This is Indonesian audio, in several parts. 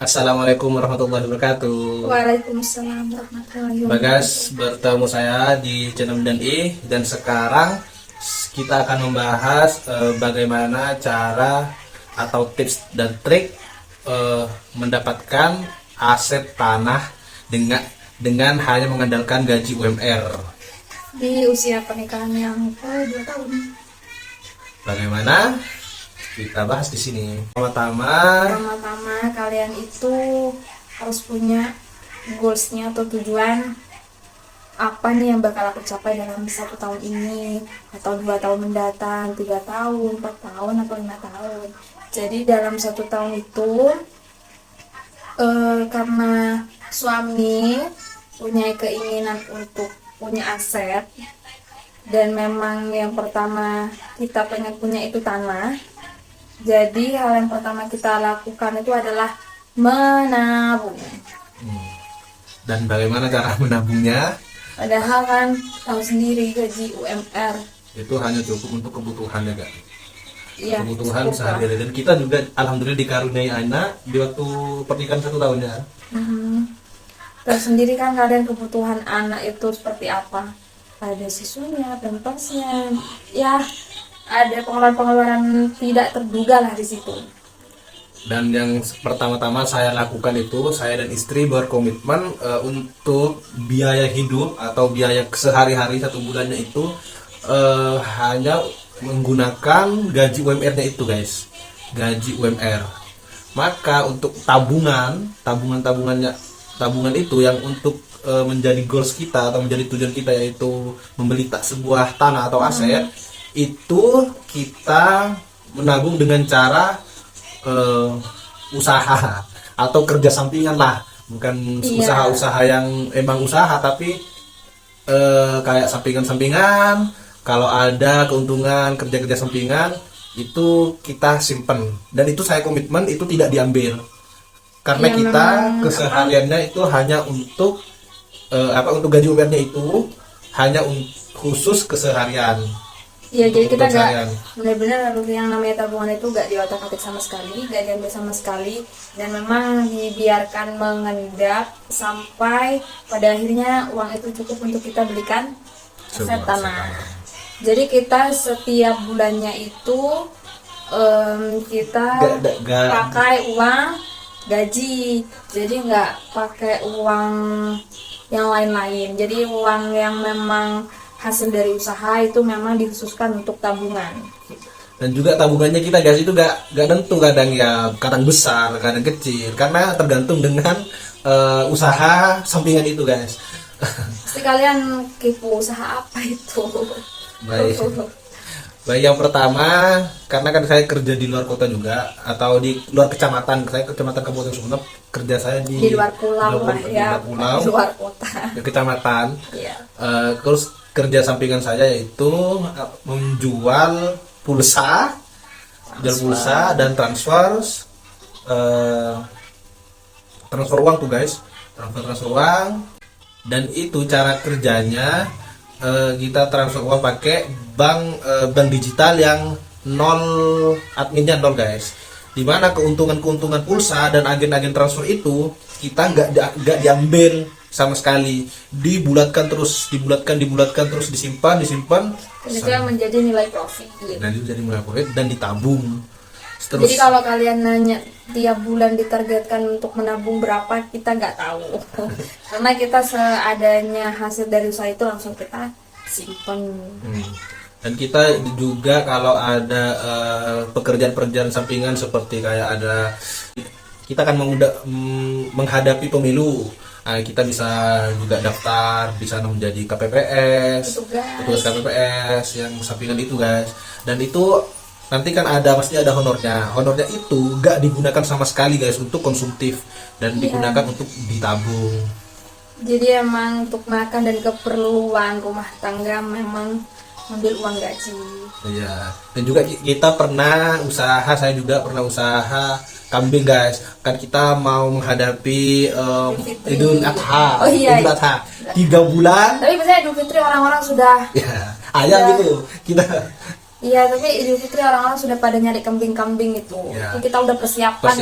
Assalamualaikum warahmatullahi wabarakatuh. Waalaikumsalam warahmatullahi Bagas, wabarakatuh. bertemu saya di channel dan dan sekarang kita akan membahas bagaimana cara atau tips dan trik mendapatkan aset tanah dengan hanya mengandalkan gaji UMR. Di usia pernikahan yang ke 2 tahun. Bagaimana? Kita bahas di sini. Pertama, Pertama-tama kalian itu harus punya goalsnya atau tujuan apa nih yang bakal aku capai dalam 1 tahun ini, atau 2 tahun mendatang, 3 tahun, 4 tahun, atau 5 tahun. Jadi dalam 1 tahun itu karena suami punya keinginan untuk punya aset, dan memang yang pertama kita pengen punya itu tanah. Jadi hal yang pertama kita lakukan itu adalah menabung. dan bagaimana cara menabungnya? Padahal kan tahu sendiri gaji UMR. Itu hanya cukup untuk kebutuhan ya, Kak. Iya, Kebutuhan cukup lah. sehari-hari, dan kita juga alhamdulillah dikaruniai anak di waktu pernikahan 1 tahun ya. Tahu sendiri kan kalian kebutuhan anak itu seperti apa. Ada susunya, pampasnya, ya ada pengeluaran-pengeluaran tidak terduga lah di situ. Dan yang pertama-tama saya lakukan itu, saya dan istri berkomitmen untuk biaya hidup atau biaya sehari-hari 1 bulannya itu hanya menggunakan gaji UMR-nya itu, guys. Gaji UMR. Maka untuk tabungan itu yang untuk menjadi goals kita atau menjadi tujuan kita, yaitu membeli sebuah tanah atau aset, itu kita menabung dengan cara usaha atau kerja sampingan lah, bukan Iya. usaha-usaha yang emang usaha, tapi kayak sampingan-sampingan. Kalau ada keuntungan kerja-kerja sampingan itu kita simpen, dan itu saya komitmen itu tidak diambil karena Ya, kita memang kesehariannya itu hanya untuk untuk gaji UMR-nya itu hanya khusus keseharian. Iya, jadi kita nggak Pencarian. benar-benar yang namanya tabungan itu nggak diotak-atik sama sekali, nggak diambil sama sekali, dan memang dibiarkan mengendap sampai pada akhirnya uang itu cukup untuk kita belikan aset Sebuah tanah. aset. Jadi kita setiap bulannya itu kita Gak. pakai uang gaji, jadi nggak pakai uang yang lain-lain. Jadi uang yang memang hasil dari usaha itu memang dikhususkan untuk tabungan. Dan juga tabungannya kita, guys, itu gak tentu, kadang ya kadang besar kadang kecil karena tergantung dengan usaha sampingan itu, guys. Pasti kalian kepo usaha apa itu? Baik. Baik, yang pertama, karena kan saya kerja di luar kota juga atau di luar kecamatan, saya kecamatan Kabupaten Sumeneb, kerja saya Di luar pulau lah di ya, luar pulau, di luar kota. di kecamatan. Iya. Terus kerja sampingan saya yaitu menjual pulsa, dan eh, transfer uang tuh, guys, transfer uang. Dan itu cara kerjanya, kita transfer uang pakai bank digital yang nol, adminnya nol, guys. Dimana keuntungan pulsa dan agen-agen transfer itu kita nggak diambil sama sekali, dibulatkan terus disimpan Dan itu yang menjadi nilai profit. dan itu jadi mulai profit dan ditabung terus. Jadi kalau kalian nanya tiap bulan ditargetkan untuk menabung berapa, kita nggak tahu. Karena kita seadanya hasil dari usaha itu langsung kita simpen. Dan kita juga kalau ada pekerjaan-pekerjaan sampingan seperti kayak ada, kita akan menghadapi pemilu. Nah, kita bisa juga daftar, bisa menjadi KPPS, petugas KPPS yang sampingan itu, guys. Dan itu nanti kan pasti ada honornya. Honornya itu gak digunakan sama sekali, guys, untuk konsumtif, dan digunakan untuk ditabung. Jadi emang untuk makan dan keperluan rumah tangga memang ambil uang gaji. Iya. Dan juga kita pernah usaha, saya juga pernah usaha kambing, guys. Kan kita mau menghadapi Idul Adha. Oh iya. Idul Adha 3 bulan. Tapi biasanya Idul Fitri orang-orang sudah Ya, ayam Ya. gitu. Kita Iya, tapi Idul Fitri orang-orang sudah pada nyari kambing-kambing itu. Ya. Kita udah persiapan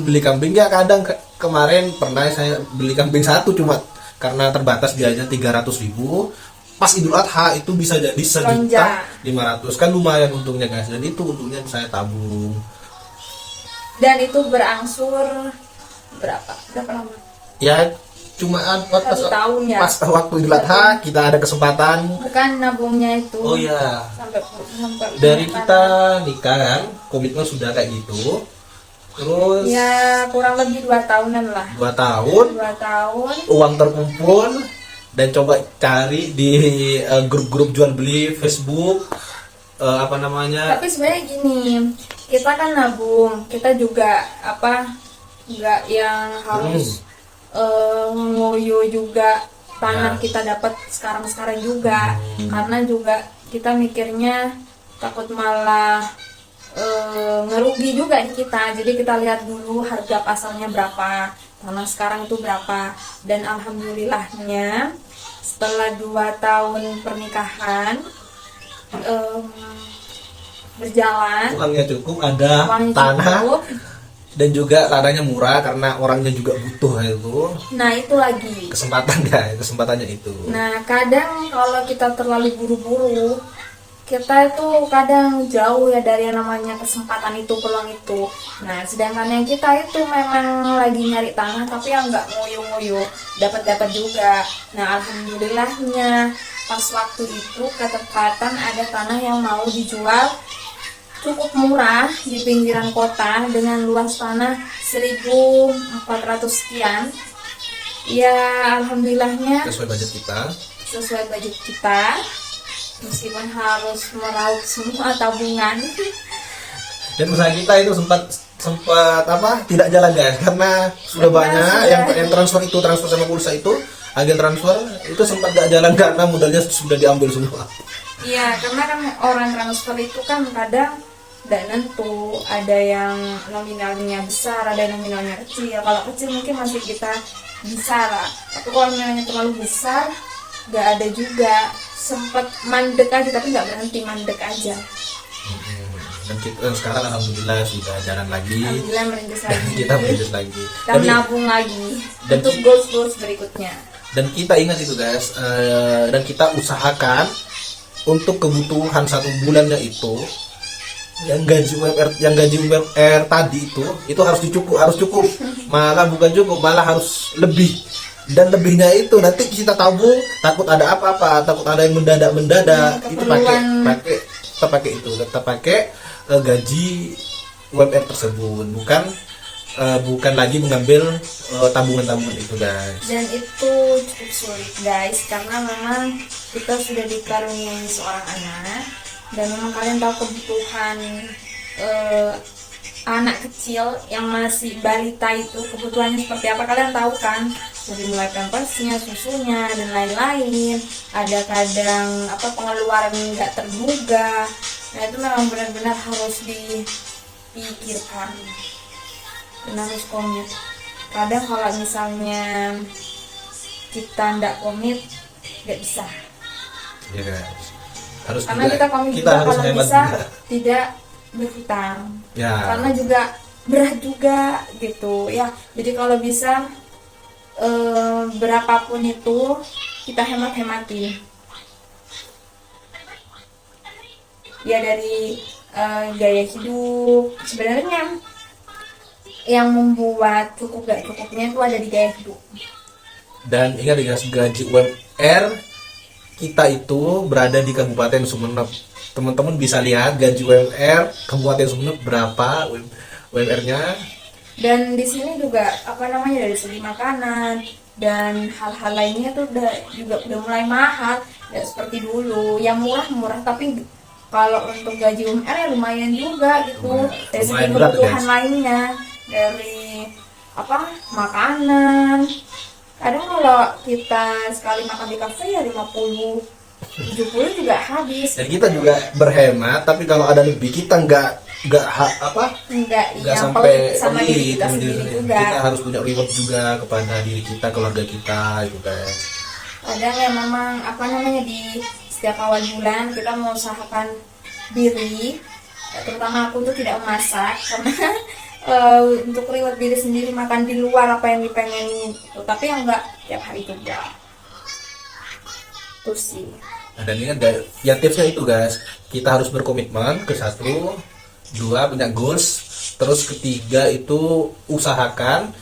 Beli kambing ya, kadang kemarin pernah saya beli kambing satu cuma karena terbatas biayanya 300.000. Pas Idul Adha itu bisa jadi 1.500.000, kan lumayan untungnya guys. Dan itu untungnya saya tabung. Dan itu berangsur berapa lama? Ya cuma pas 1 tahun ya. pas waktu Idul Adha kita ada kesempatan. Bukan nabungnya itu. Oh iya. Sampai Dari kita nikah kan, komitmen sudah kayak gitu. Terus ya kurang lebih 2 tahunan lah. 2 tahun, 2 tahun. uang terkumpul, dan coba cari di grup-grup jual beli Facebook, apa namanya. Tapi sebenarnya gini, kita kan nabung, kita juga nggak yang harus ngoyo juga tanah Ya. kita dapat sekarang juga, karena juga kita mikirnya takut malah ngerugi juga di kita. Jadi kita lihat dulu harga pasarnya berapa, tanah sekarang itu berapa. Dan alhamdulillahnya setelah 2 tahun pernikahan berjalan, Uangnya cukup, ada uangnya tanah, cukup. dan juga tanahnya murah karena orangnya juga butuh itu. Nah itu lagi. Kesempatannya itu. Nah kadang kalau kita terlalu buru-buru, kita itu kadang jauh ya dari yang namanya kesempatan itu, peluang itu. Nah sedangkan yang kita itu memang lagi nyari tanah tapi yang nggak ngoyo-ngoyo, dapat juga. Nah alhamdulillahnya pas waktu itu ketepatan ada tanah yang mau dijual cukup murah di pinggiran kota dengan luas tanah 1.400 sekian. Ya alhamdulillahnya Sesuai budget kita. meskipun harus meraup semua tabungan. Dan usaha kita itu sempat tidak jalan guys, karena sudah banyak yang transfer sama pulsa itu, agen transfer itu sempat gak jalan karena modalnya sudah diambil semua. Iya, karena kan orang transfer itu kan kadang tidak nentu, ada yang nominalnya besar, ada yang nominalnya kecil. Kalau kecil mungkin masih kita bisa lah, tapi kalau nominalnya terlalu besar nggak ada juga. Sempat mandek aja, tapi nggak berhenti mandek aja. Dan kita sekarang alhamdulillah sudah jalan lagi. Alhamdulillah merintis Dan lagi. kita merintis lagi. Dan nabung lagi dan untuk goals berikutnya. Dan kita ingat itu guys, dan kita usahakan untuk kebutuhan 1 bulannya itu, yang gaji UMR tadi itu harus cukup, malah bukan cukup, malah harus lebih. Dan lebihnya itu nanti kita tabung, takut ada apa-apa, takut ada yang mendadak, itu tetap pakai gaji UMR tersebut, bukan lagi mengambil tabungan itu guys. Dan itu cukup sulit guys, karena memang kita sudah dikaruniai seorang anak, dan memang kalian tahu kebutuhan anak kecil yang masih balita itu kebutuhannya seperti apa, kalian tahu kan, dari mulai pampersnya, susunya, dan lain-lain. Ada kadang pengeluaran nggak terduga. Nah itu memang benar-benar harus dipikirkan dan harus komit. Kadang kalau misalnya kita nggak komit, nggak bisa. Ya guys, harus Karena juga, kita komit kita juga harus kalau hemat bisa juga. tidak berhutang. Ya. Karena juga berat juga gitu ya. Jadi kalau bisa berapapun itu kita hematin. Ya dari gaya hidup, sebenarnya yang membuat cukup gak cukupnya itu ada di gaya hidup. Dan ingat ya, gaji UMR kita itu berada di Kabupaten Sumeneb. Teman-teman bisa lihat gaji UMR Kabupaten Sumeneb berapa UMR-nya. Dan di sini juga dari segi makanan dan hal-hal lainnya tuh udah mulai mahal, nggak seperti dulu. Yang murah tapi kalau untuk gaji UMR ya lumayan juga gitu. Dari segi kebutuhan lainnya, dari makanan. Kadang kalau kita sekali makan di kafe ya 50-70 juga habis. Dan kita juga berhemat, tapi kalau ada lebih kita nggak sampai sama diri kita sendiri juga. Kita harus punya reward juga kepada diri kita, keluarga kita itu guys. Kadang ya memang di setiap awal bulan kita mengusahakan biri, terutama aku tuh tidak memasak karena untuk reward diri sendiri makan di luar apa yang dipengenin gitu. Tapi yang enggak tiap hari juga. Terus sih. Nah, dan ini ada ya tipsnya itu guys, kita harus berkomitmen ke satu, dua punya goals, terus ketiga itu usahakan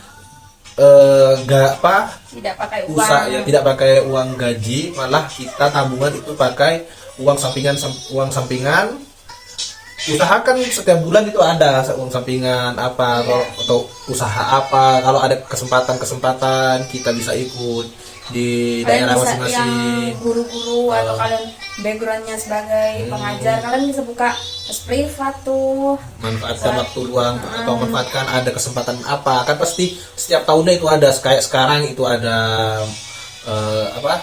gak apa Tidak pakai uang. tidak pakai uang gaji, malah kita tabungan itu pakai uang sampingan. Usahakan setiap bulan itu ada uang sampingan apa atau usaha apa, kalau ada kesempatan kita bisa ikut di Kalian daerah bisa masing-masing. yang guru-guru atau kalian backgroundnya sebagai pengajar, kalian bisa buka les privat tuh. Manfaatkan waktu luang atau manfaatkan ada kesempatan apa, kan pasti setiap tahunnya itu ada, kayak sekarang itu ada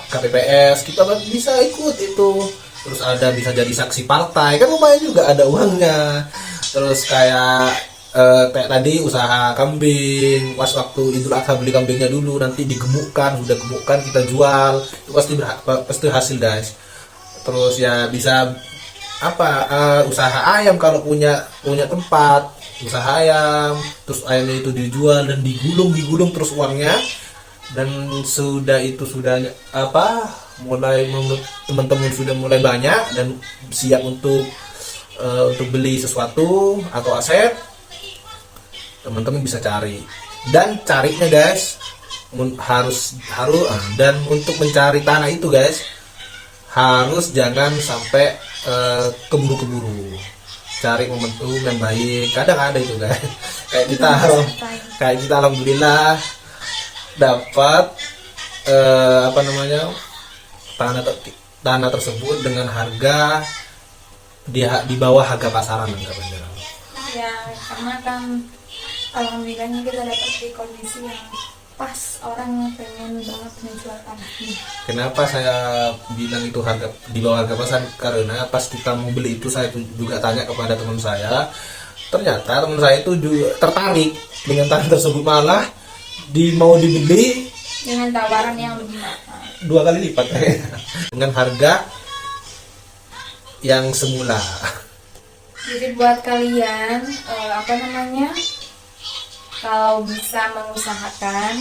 KPPS, kita bisa ikut itu, terus ada bisa jadi saksi partai, kan lumayan juga ada uangnya. Terus kayak tadi usaha kambing, pas waktu Idul Adha beli kambingnya dulu, nanti digemukkan, udah gemukkan kita jual, itu pasti hasil guys. Terus ya bisa usaha ayam, kalau punya tempat usaha ayam, terus ayamnya itu dijual dan digulung terus uangnya. Dan sudah mulai teman-teman sudah mulai banyak dan siap untuk beli sesuatu atau aset, teman-teman bisa cari. Dan carinya guys harus dan untuk mencari tanah itu guys harus jangan sampai keburu-keburu, cari momentum yang baik. Kadang ada itu guys, kayak kita alhamdulillah dapat tanah tersebut dengan harga di bawah harga pasaran anggapannya. Ya, karena kan alhamdulillahnya kita dapat di kondisi yang pas, orang pengen banget menjual tanahnya. Kenapa saya bilang itu harga di bawah harga pasar? Karena pas kita mau beli itu saya juga tanya kepada teman saya. Ternyata teman saya itu juga tertarik dengan tanah tersebut, malah mau dibeli Dengan tawaran yang lebih mahal. 2 kali lipat dengan harga yang semula. Jadi buat kalian kalau bisa mengusahakan,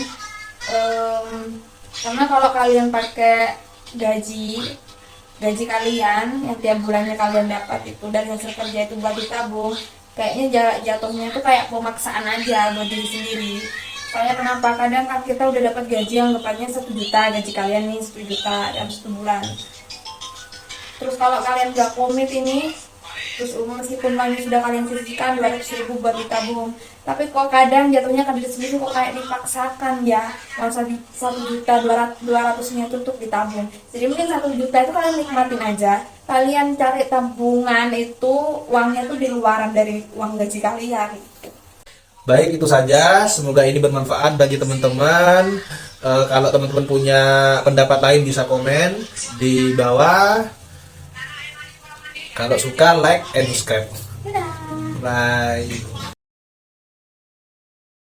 karena kalau kalian pakai gaji kalian yang tiap bulannya kalian dapat itu dari hasil kerja itu buat ditabung, kayaknya jatuhnya itu kayak pemaksaan aja buat diri sendiri. Soalnya kenapa? Kadang kan kita udah dapat gaji yang anggapannya 1 juta, gaji kalian nih 1 juta dalam 1 bulan. Terus kalau kalian gak komit ini, terus meskipun uangnya sudah kalian sisihkan 200.000 buat ditabung, tapi kok kadang jatuhnya ke diri sendiri kok kayak dipaksakan ya, yang 1 juta 200-nya itu untuk ditabung. Jadi mungkin 1 juta itu kalian nikmatin aja, kalian cari tabungan itu uangnya tuh di luaran dari uang gaji kalian. Baik, itu saja. Semoga ini bermanfaat bagi teman-teman. Kalau teman-teman punya pendapat lain bisa komen di bawah. Kalau suka, like and subscribe. Dadah. Bye.